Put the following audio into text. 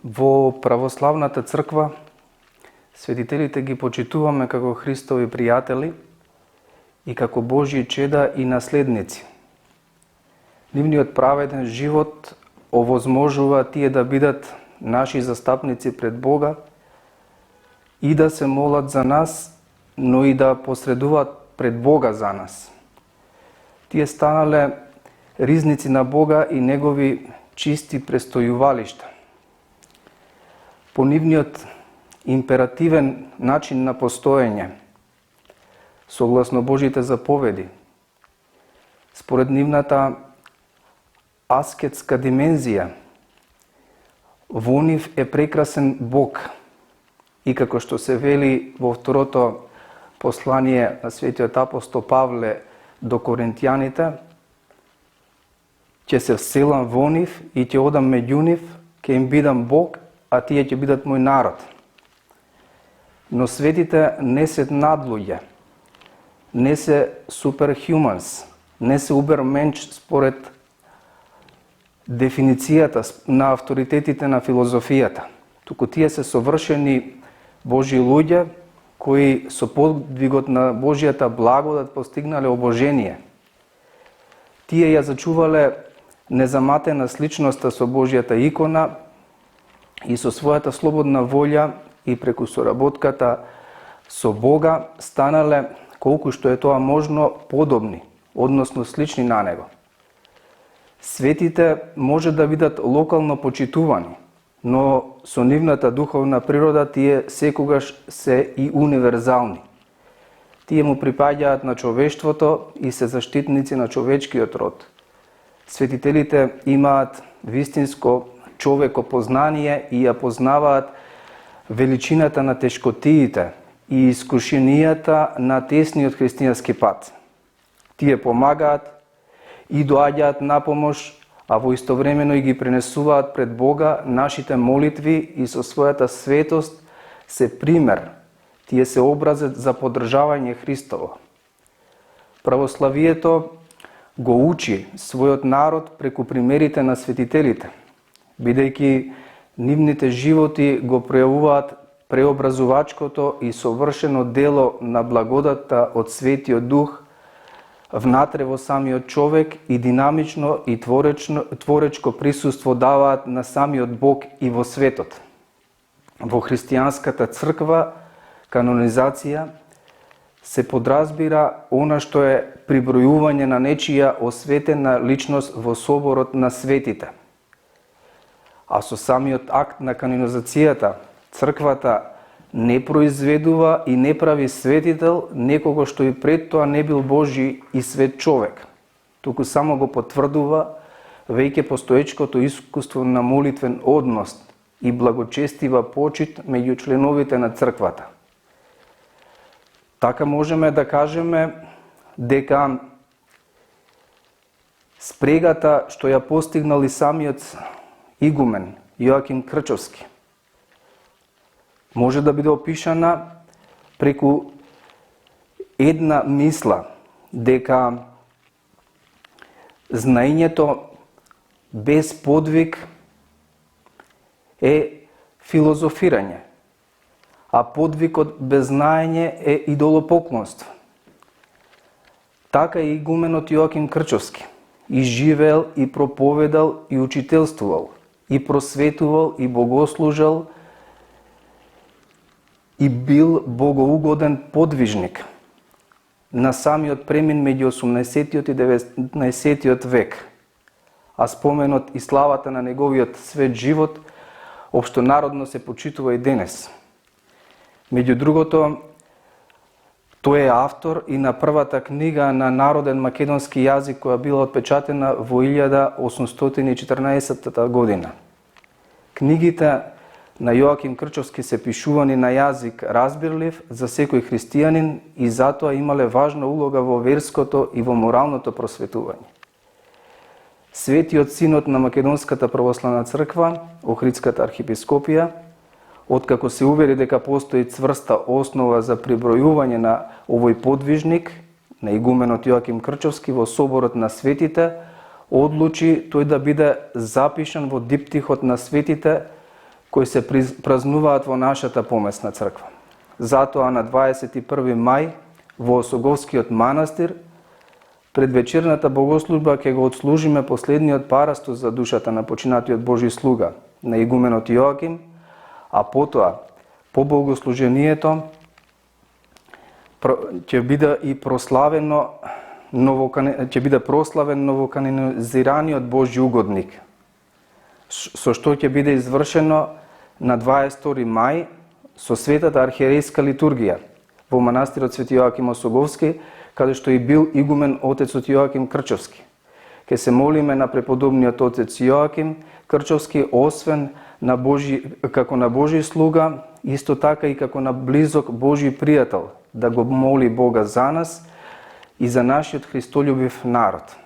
Во православната црква светителите ги почитуваме како Христови пријатели и како Божји чеда и наследници. Нивниот праведен живот овозможува тие да бидат наши застапници пред Бога и да се молат за нас, но и да посредуваат пред Бога за нас. Тие станале ризници на Бога и Негови чисти престојувалишта. По нивниот императивен начин на постоење, согласно Божите заповеди, според нивната аскетска димензија, во нив е прекрасен Бог. И како што се вели во второто послание на светиот апостол Павле до Коринтијаните, ќе се вселам во нив и ќе одам меѓу нив, ќе им бидам Бог, а тие ќе бидат мој народ. Но светите не се надлуѓе, не се суперхуманс, не се уберменч според дефиницијата на авторитетите на филозофијата. Туку тие се совршени Божји луѓе кои со подвигот на Божјата благодат постигнале обожение. Тие ја зачувале незаматена сличноста со Божјата икона и со својата слободна волја и преку соработката со Бога станале, колку што е тоа можно, подобни, односно слични на Него. Светите може да бидат локално почитувани, но со нивната духовна природа тие секогаш се и универзални. Тие му припаѓаат на човештвото и се заштитници на човечкиот род. Светителите имаат вистинско човекопознание и ја познаваат величината на тешкотиите и искушенијата на тесниот христијански пат. Тие помагаат и доаѓаат на помош, а во истовремено и ги пренесуваат пред Бога нашите молитви и со својата светост се пример. Тие се образец за поддржавање Христово. Православието го учи својот народ преку примерите на светителите, бидејќи нивните животи го пројавуваат преобразувачкото и совршено дело на благодатта од Светиот Дух внатре во самиот човек и динамично и творечко присуство даваат на самиот Бог и во светот. Во христијанската црква канонизација се подразбира она што е прибројување на нечија осветена личност во соборот на светите. А со самиот акт на канонизацијата, црквата не произведува и не прави светител некого што и пред тоа не бил Божи и свет човек, туку само го потврдува веќе постоечкото искуство на молитвен однос и благочестива почит меѓу членовите на црквата. Така можеме да кажеме дека спрегата што ја постигнал и самиот игумен Јоаким Крчовски може да биде опишана преку една мисла дека знаењето без подвиг е филозофирање, а подвигот без знаење е идолопоклонство. Така и игуменот Јоаким Крчовски и живеел, и проповедал, и учителствувал, и просветувал, и богослужал, и бил богоугоден подвижник на самиот премин меѓу 18 и 19 век. А споменот и славата на неговиот свет живот општонародно се почитува и денес. Меѓу другото, тој е автор и на првата книга на народен македонски јазик која била отпечатена во 1814 година. Книгите на Јоаким Крчовски се пишувани на јазик разбирлив за секој христијанин и затоа имале важна улога во верското и во моралното просветување. Светиот синод на Македонската православна црква, Охридската архиепископија, откако се увери дека постои цврста основа за прибројување на овој подвижник, на игуменот Јоаким Крчовски во соборот на светите, одлучи тој да биде запишан во диптихот на светите, кои се празнуваат во нашата помесна црква. Затоа на 21. мај во Осоговскиот манастир пред вечерната богослужба ќе го отслужиме последниот парастос за душата на починатиот Божи слуга, на игуменот Јоаким, а потоа по богослужението ќе биде и прославен новоканонизираниот Божји угодник, со што ќе биде извршено на 22. мај со светата архиерейска литургија во манастирот Свети Јоаким Осоговски, каде што и бил игумен отецот Јоаким Крчовски. Ке се молиме на преподобниот отец Јоаким Крчовски, освен како на Божи слуга, исто така и како на близок Божи пријател, да го моли Бога за нас и за нашиот христолюбив народ.